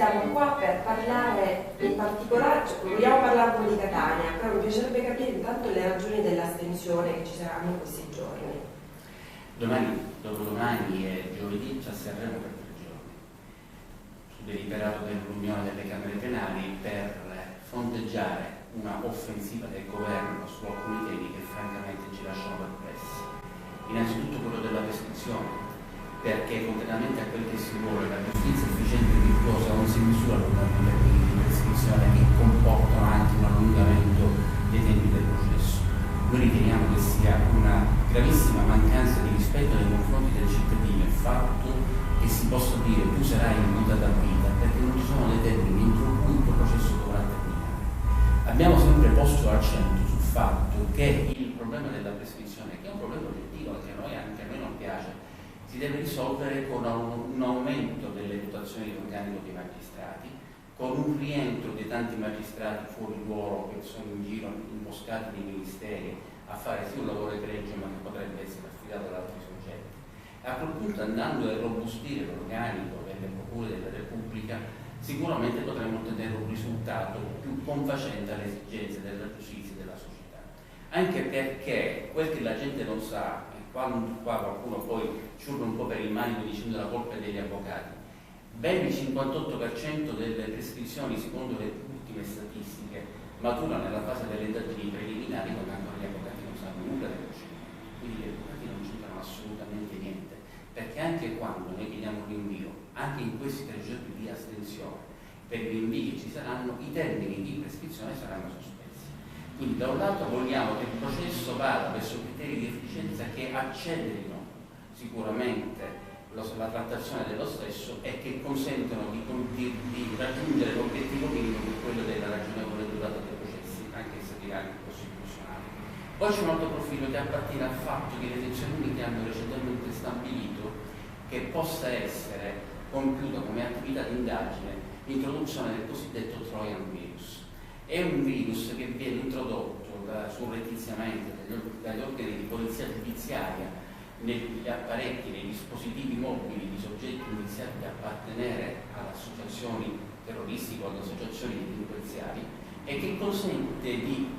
siamo qua per parlare in particolare, vogliamo parlare un po' di Catania, però mi piacerebbe capire intanto le ragioni dell'astensione che ci saranno in questi giorni. Domani, dopodomani e giovedì ci asserremo per 3 giorni sul deliberato dell'Unione delle Camere Penali per fronteggiare una offensiva del governo su alcuni temi che francamente ci lasciano perplessi. Innanzitutto quello della prescrizione, perché contrariamente a quel che si vuole, la giustizia efficiente e virtuosa non si misura con termini di prescrizione che comportano anche un allungamento dei tempi del processo. Noi riteniamo che sia una gravissima mancanza di rispetto nei confronti del cittadino il fatto che si possa dire tu sarai imputato a vita, perché non ci sono dei termini entro cui il tuo processo dovrà terminare. Abbiamo sempre posto l'accento sul fatto che il problema della prescrizione, che è un problema oggettivo che anche a noi non piace, si deve risolvere con un aumento delle dotazioni di organico dei magistrati, con un rientro dei tanti magistrati fuori ruolo che sono in giro imboscati nei ministeri a fare sì un lavoro egregio ma che potrebbe essere affidato ad altri soggetti. A quel punto, andando a robustire l'organico delle procure della Repubblica, sicuramente potremmo ottenere un risultato più confacente alle esigenze della giustizia e della società. Anche perché quel che la gente non sa, quando qua qualcuno poi ciurla un po' per il manico dicendo la colpa è degli avvocati, ben il 58% delle prescrizioni, secondo le ultime statistiche, matura nella fase delle indagini preliminari, quando ancora gli avvocati non sanno nulla del procedimento. Quindi gli avvocati non c'entrano assolutamente niente, perché anche quando noi chiediamo un rinvio, anche in questi 3 giorni di astensione, per i rinvii che ci saranno, i termini di prescrizione saranno sospesi. Quindi da un lato vogliamo che il processo vada verso criteri di efficienza che accelerino sicuramente la trattazione dello stesso e che consentano di raggiungere l'obiettivo minimo che è quello della ragionevole durata dei processi, anche se anche costituzionali. Poi c'è un altro profilo che appartiene al fatto che le sezioni unite hanno recentemente stabilito che possa essere compiuta come attività di indagine l'introduzione del cosiddetto Trojan virus. È un virus che viene introdotto surrettiziamente dagli organi di polizia giudiziaria negli apparecchi, nei dispositivi mobili di soggetti iniziati a appartenere ad associazioni terroristiche o ad associazioni delinquenziali e che consente di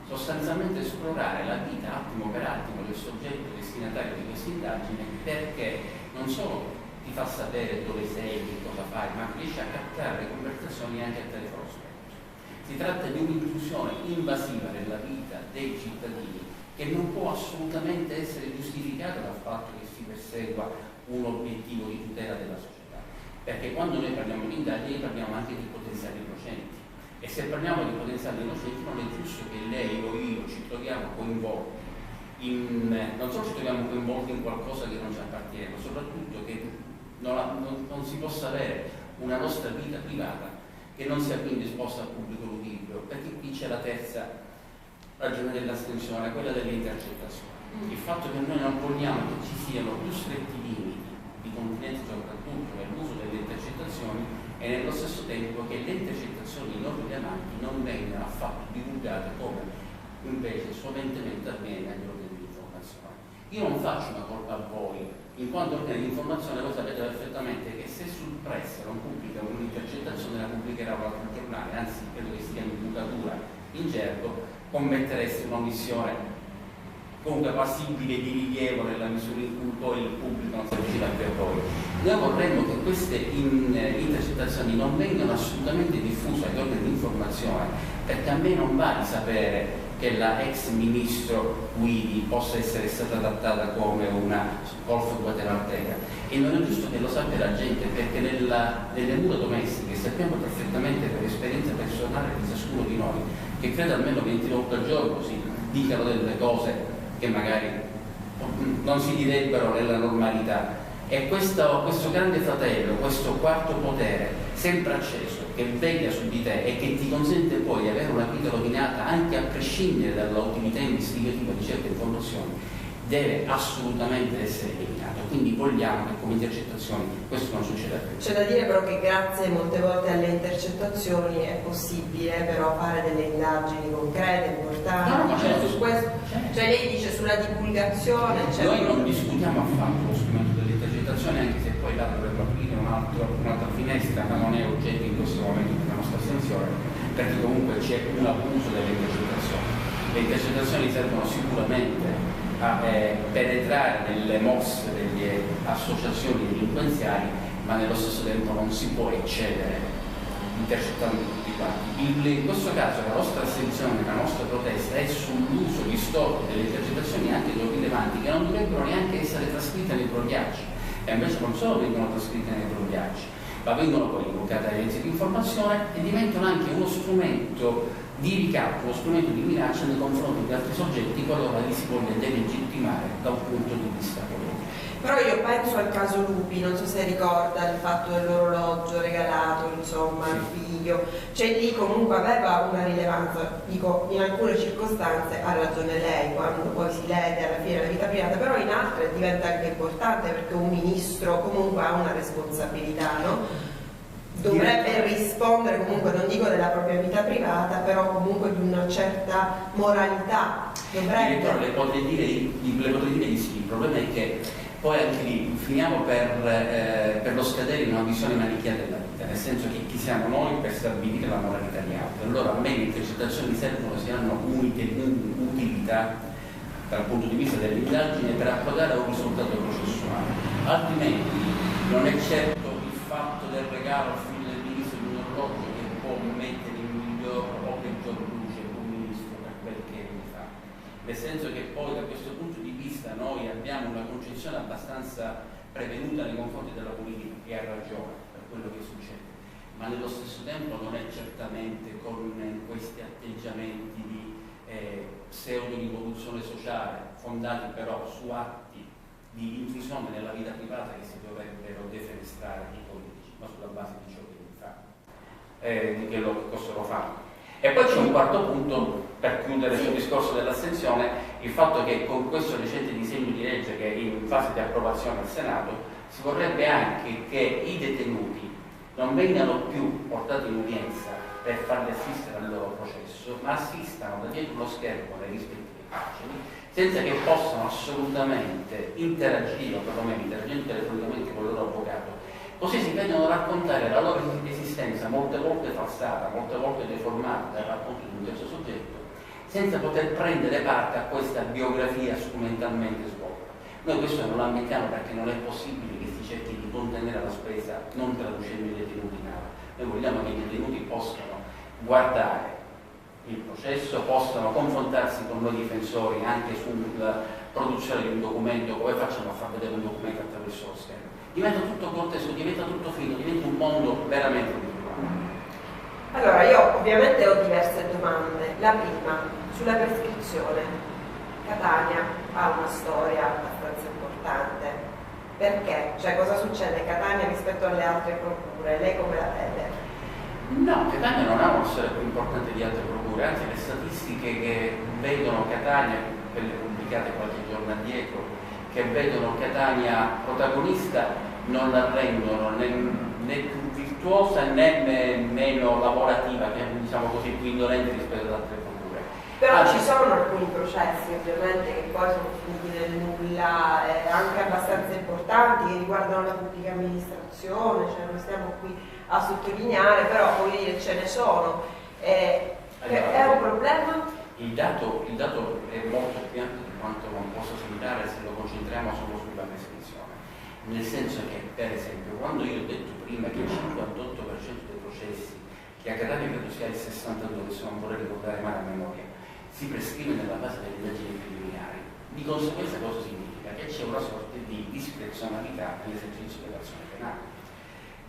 sostanzialmente esplorare la vita attimo per attimo del soggetto destinatario di questa indagine, perché non solo ti fa sapere dove sei, che cosa fai, ma riesce a captare le conversazioni anche a telefono spento. Si tratta di un'intrusione invasiva nella vita dei cittadini che non può assolutamente essere giustificata dal fatto che si persegua un obiettivo di tutela della società, perché quando noi parliamo di indagini parliamo anche di potenziali innocenti, e se parliamo di potenziali innocenti non è giusto che lei o io ci troviamo coinvolti non solo ci troviamo coinvolti in qualcosa che non ci appartiene, ma soprattutto che non si possa avere una nostra vita privata che non sia quindi esposta al pubblico ludibrio, perché qui c'è la terza ragione dell'astensione, quella delle intercettazioni. Il fatto che noi non vogliamo che ci siano più stretti limiti di continenza soprattutto nell'uso delle intercettazioni e nello stesso tempo che le intercettazioni non rilevanti non vengano affatto divulgate come invece soventemente avviene agli organi di informazione. Io non faccio una colpa a voi, in quanto organi di informazione voi sapete perfettamente che se sul press non pubblica un'intercettazione la pubblicherà un altro giornale, anzi credo che sia imputatura in gergo, commetteresti un'omissione comunque passibile di rilievo nella misura in cui poi il pubblico non si avvicina più a voi. Noi vorremmo che queste intercettazioni non vengano assolutamente diffuse agli organi di informazione, perché a me non va di sapere che la ex ministro Guidi possa essere stata trattata come una golf guatemalteca, e non è giusto che lo sappia la gente, perché nelle mura domestiche sappiamo perfettamente per esperienza personale di ciascuno di noi che credo almeno 20 volte al giorno si dicano delle cose che magari non si direbbero nella normalità, e questo grande fratello, questo quarto potere sempre acceso che veglia su di te e che ti consente poi di avere una vita rovinata anche a prescindere dall'utilità investigativa di certe informazioni, deve assolutamente essere eliminato. Quindi vogliamo che come intercettazioni questo non succeda più. C'è da dire però che grazie molte volte alle intercettazioni è possibile però fare delle indagini concrete, importanti. No, certo, su questo. Cioè lei dice sulla divulgazione. Noi non discutiamo affatto lo strumento delle intercettazioni intercettazioni, anche se poi là dovremmo aprire un'altra finestra, ma non è oggetto in questo momento della nostra astensione, perché comunque c'è un abuso delle intercettazioni. Le intercettazioni servono sicuramente a penetrare nelle mosse delle associazioni delinquenziali, ma nello stesso tempo non si può eccedere intercettando tutti quanti. In questo caso la nostra astensione, la nostra protesta è sull'uso distorto delle intercettazioni anche rilevanti, che non dovrebbero neanche essere trascritte nei brogliacci, e invece non solo vengono trascritte nei brogliacci, ma vengono poi invocate alle agenzie di informazione e diventano anche uno strumento di ricatto, uno strumento di minaccia nei confronti di altri soggetti qualora li si voglia delegittimare da un punto di vista politico. Però io penso al caso Lupi, non so se ricorda il fatto dell'orologio regalato, insomma, al figlio, cioè lì comunque aveva una rilevanza, dico, in alcune circostanze ha ragione lei, quando poi si lede alla fine della vita privata, però in altre diventa anche importante perché un ministro comunque ha una responsabilità, no? Dovrebbe rispondere comunque, non dico della propria vita privata, però comunque di una certa moralità. Dovrebbe... Le potrei dire di sì, il problema è che poi anche lì finiamo per lo scadere in una visione manichea della vita, nel senso che chi siamo noi per stabilire la moralità di altri. Allora a me le intercettazioni servono se hanno un'utilità dal punto di vista dell'indagine per approdare a un risultato processuale, altrimenti non è certo il fatto del regalo al figlio del ministro di un orologio che può mettere in miglior o peggior luce un ministro per quel che egli fa, nel senso che poi da questo punto di vista noi abbiamo una concezione abbastanza prevenuta nei confronti della politica, e ha ragione per quello che succede, ma nello stesso tempo non è certamente con questi atteggiamenti di pseudo-rivoluzione sociale fondati però su atti di intrusione nella vita privata che si dovrebbero defenestrare i politici, ma sulla base di ciò che li fa, che lo possono fare. E poi c'è un quarto punto, per chiudere sul discorso dell'astensione, il fatto che con questo recente disegno di legge che è in fase di approvazione al Senato si vorrebbe anche che i detenuti non vengano più portati in udienza per farli assistere al loro processo, ma assistano da dietro lo schermo alle rispettive carceri, senza che possano assolutamente interagire, o perlomeno interagendo telefonicamente con il loro avvocato, così si vedono raccontare la loro esistenza molte volte falsata, molte volte deformata dal racconto di un terzo soggetto, senza poter prendere parte a questa biografia strumentalmente svolta. Noi questo non lo ammettiamo perché non è possibile che si cerchi di contenere la spesa non traducendo i detenuti in aula. Noi vogliamo che i detenuti possano guardare il processo, possano confrontarsi con noi difensori anche sulla produzione di un documento, come facciamo a far vedere un documento attraverso lo schermo. Diventa tutto corteso, diventa tutto finito, diventa un mondo veramente virtuale. Allora, io ovviamente ho diverse domande. La prima, sulla prescrizione. Catania ha una storia abbastanza importante. Perché? Cioè, cosa succede a Catania rispetto alle altre procure? Lei come la vede? No, Catania non ha una storia più importante di altre procure, anzi le statistiche che vedono Catania, quelle pubblicate qualche giorno addietro, che vedono Catania protagonista, non la rendono né più virtuosa né meno lavorativa, che diciamo così più indolente rispetto ad altre procure. Però ci sono alcuni processi ovviamente che poi sono finiti nel nulla, anche abbastanza importanti, che riguardano la pubblica amministrazione, cioè non stiamo qui a sottolineare, però voglio dire ce ne sono. È un problema? Il dato è molto più ampio di quanto non possa sembrare se lo concentriamo solo sulla prescrizione. Nel senso che, per esempio, quando io ho detto prima che il 58% dei processi, che a Catania credo sia il 62%, se non vorrei ricordare male a memoria, si prescrive nella fase delle indagini preliminari, di conseguenza cosa significa? Che c'è una sorta di discrezionalità nell'esercizio dell'azione penale.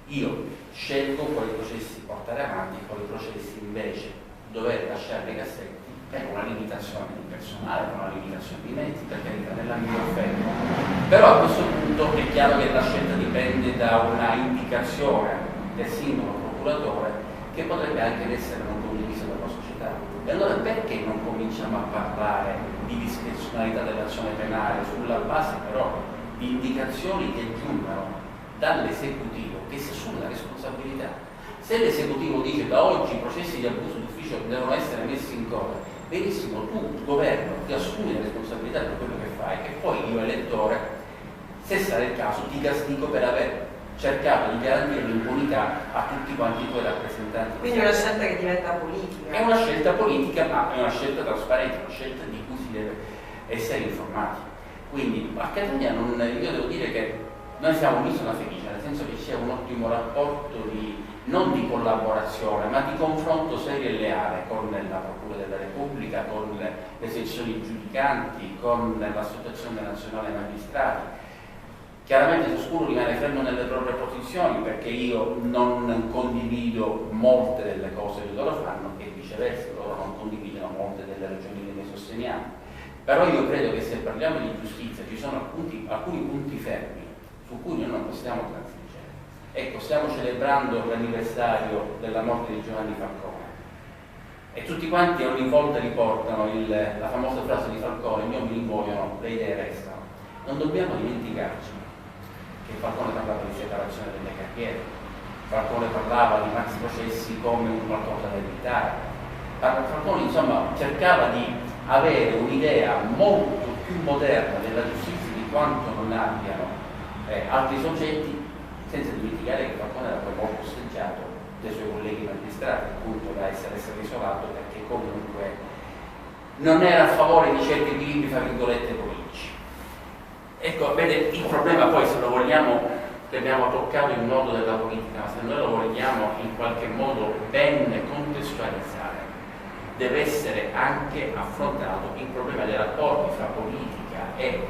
Io scelgo quali processi portare avanti, quali processi invece dover lasciare nei cassetti per una limitazione di personale, per una limitazione di mezzi, per carità, nella mia offerta. Però a questo punto è chiaro che la scelta dipende da una indicazione del singolo procuratore che potrebbe anche essere non condivisa dalla società. E allora perché non cominciamo a parlare di discrezionalità dell'azione penale sulla base però di indicazioni che giungano dall'esecutivo, che si assume la responsabilità? Se l'esecutivo dice da oggi i processi di abuso d'ufficio devono essere messi in coda, benissimo, tu, governo, ti assumi la responsabilità per quello che fai, e poi io, elettore, se sarà il caso ti castigo per aver cercato di garantire l'impunità a tutti quanti i tuoi rappresentanti. Quindi è una scelta che diventa politica. È una scelta politica, ma è una scelta trasparente, una scelta di cui si deve essere informati. Quindi a Catania io devo dire che noi siamo un'isola felice, nel senso che c'è un ottimo rapporto non di collaborazione, ma di confronto serio e leale con la Procura della Repubblica, con le sezioni giudicanti, con l'Associazione Nazionale Magistrati. Chiaramente ciascuno rimane fermo nelle proprie posizioni, perché io non condivido molte delle cose che loro fanno e viceversa, loro non condividono molte delle ragioni che noi sosteniamo. Però io credo che se parliamo di giustizia ci sono alcuni punti fermi su cui noi non possiamo transigere. Ecco, stiamo celebrando l'anniversario della morte di Giovanni Falcone e tutti quanti ogni volta riportano la famosa frase di Falcone: gli uomini muoiono, le idee restano. Non dobbiamo dimenticarci che Falcone parlava di separazione delle carriere, Falcone parlava di maxi processi come un qualcosa da evitare. Falcone insomma cercava di avere un'idea molto più moderna della giustizia di quanto non abbiano altri soggetti, senza dimenticare che Falcone era poi molto osteggiato dai suoi colleghi magistrati, appunto da essere stato isolato perché comunque non era a favore di certi equilibri, fra virgolette, politici. Ecco, vede, il problema poi, se lo vogliamo, che abbiamo toccato il nodo della politica, ma se noi lo vogliamo in qualche modo ben contestualizzare, deve essere anche affrontato il problema dei rapporti fra politica e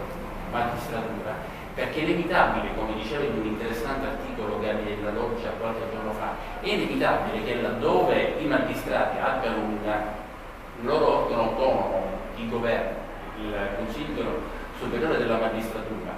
magistratura, perché è inevitabile, come diceva in un interessante articolo Gabriella Loggia qualche giorno fa, è inevitabile che laddove i magistrati abbiano un loro organo autonomo di governo, il Consiglio Superiore della Magistratura,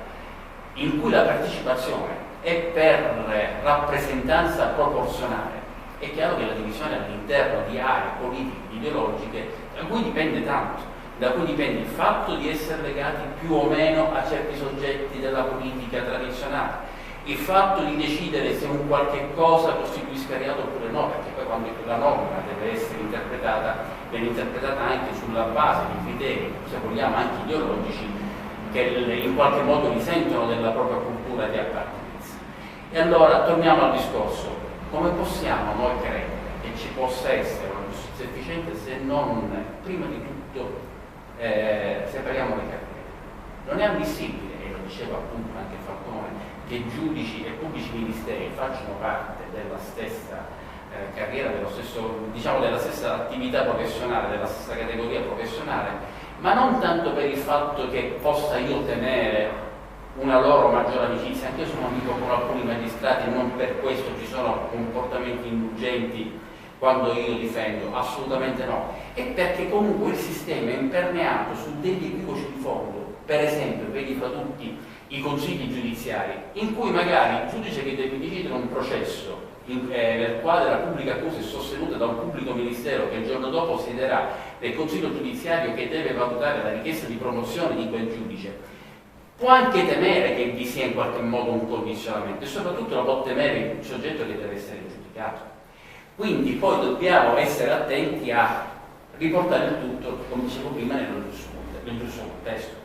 in cui la partecipazione è per rappresentanza proporzionale, è chiaro che la divisione all'interno di aree politiche, ideologiche, da cui dipende tanto, da cui dipende il fatto di essere legati più o meno a certi soggetti della politica tradizionale, il fatto di decidere se un qualche cosa costituisca reato oppure no, perché poi quando la norma deve essere interpretata, viene interpretata anche sulla base di criteri, se vogliamo anche ideologici, che in qualche modo risentono della propria cultura di appartenenza. E allora torniamo al discorso: come possiamo noi credere che ci possa essere una giustizia efficiente se non, prima di tutto, separiamo le carriere? Non è ammissibile, e lo diceva appunto anche Falcone, che giudici e pubblici ministeri facciano parte della stessa carriera, dello stesso, diciamo, della stessa attività professionale, della stessa categoria professionale, ma non tanto per il fatto che possa io temere una loro maggiore amicizia. Anche io sono amico con alcuni magistrati e non per questo ci sono comportamenti indulgenti quando io difendo, assolutamente no. È perché comunque il sistema è impermeato su degli equivoci di fondo. Per esempio, vedi fra tutti i consigli giudiziari, in cui magari il giudice che deve decidere un processo nel quale la pubblica accusa è sostenuta da un pubblico ministero che il giorno dopo siederà nel consiglio giudiziario che deve valutare la richiesta di promozione di quel giudice, può anche temere che vi sia in qualche modo un condizionamento e soprattutto lo può temere il soggetto che deve essere giudicato. Quindi poi dobbiamo essere attenti a riportare il tutto, come dicevo prima, nel giusto contesto.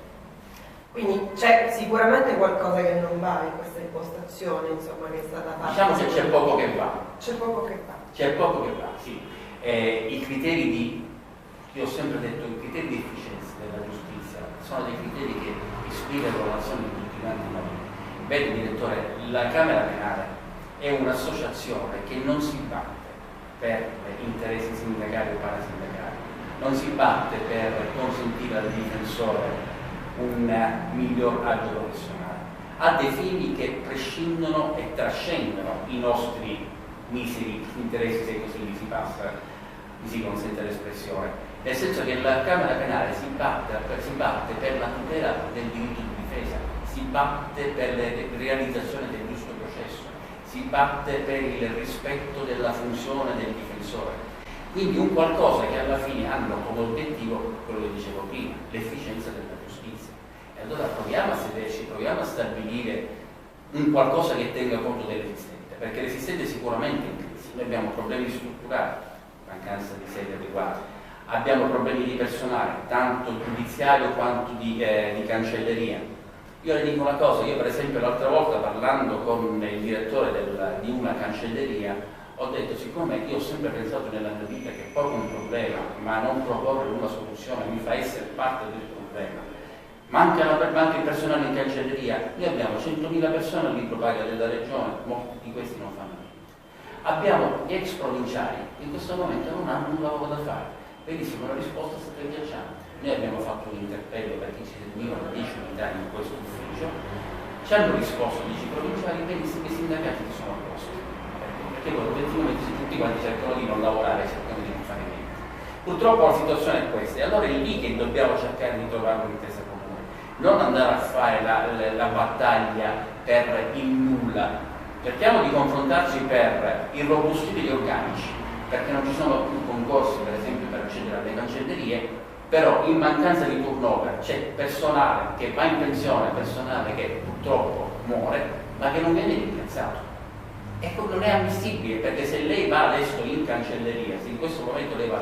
Quindi c'è sicuramente qualcosa che non va in questa impostazione, insomma, che è stata fatta. Diciamo che c'è poco che va. C'è poco che va. C'è poco che va, sì. I criteri io ho sempre detto, i criteri di efficienza della giustizia sono dei criteri che ispirano l'azione di tutti quanti noi. Vede, direttore, la Camera Penale è un'associazione che non si batte per interessi sindacali o parasindacali, non si batte per consentire al difensore un miglior agio professionale, ha dei fini che prescindono e trascendono i nostri miseri interessi, se così mi si consente l'espressione, nel senso che la Camera Penale si batte per la tutela del diritto di difesa, si batte per la realizzazione del giusto processo, si batte per il rispetto della funzione del difensore. Quindi un qualcosa che alla fine hanno come obiettivo, quello che dicevo prima, l'efficienza della giustizia. E allora proviamo a sederci, proviamo a stabilire un qualcosa che tenga conto dell'esistente, perché l'esistente è sicuramente in crisi. Noi abbiamo problemi strutturali, mancanza di sedi adeguate, abbiamo problemi di personale, tanto giudiziario quanto di cancelleria, Io le dico una cosa, io per esempio l'altra volta parlando con il direttore di una cancelleria ho detto, siccome io ho sempre pensato nella mia vita che porre un problema ma non proporre una soluzione mi fa essere parte del problema, manca il personale in cancelleria, noi abbiamo 100.000 persone al libro paga della regione, molti di questi non fanno niente. Abbiamo gli ex provinciali che in questo momento non hanno un lavoro da fare. Benissimo, la risposta è stata ingaggiante. Noi abbiamo fatto un interpello perché ci servivano 10 unità in questo ufficio, ci hanno risposto 10 provinciali, benissimo, i sindacati sono a posto. Perché poi obiettivamente tutti quanti cercano di non lavorare, cercano di non fare niente. Purtroppo la situazione è questa, e allora è lì che dobbiamo cercare di trovare un'intesa comune. Non andare a fare la battaglia per il nulla. Cerchiamo di confrontarci per irrobustire gli organici, perché non ci sono più concorsi, per esempio, per accedere alle cancellerie, però in mancanza di turnover c'è personale che va in pensione, personale che purtroppo muore, ma che non viene rimpiazzato. Ecco, non è ammissibile, perché se lei va adesso in cancelleria, se in questo momento lei va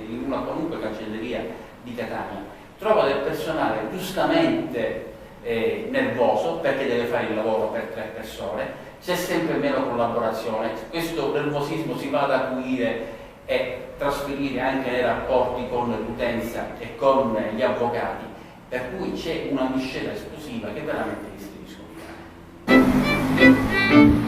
in una qualunque cancelleria di Catania, trova del personale giustamente nervoso, perché deve fare il lavoro per 3 persone, c'è sempre meno collaborazione, questo nervosismo si va ad acuire e trasferire anche nei rapporti con l'utenza e con gli avvocati, per cui c'è una miscela esplosiva che veramente rischia di scoppiare.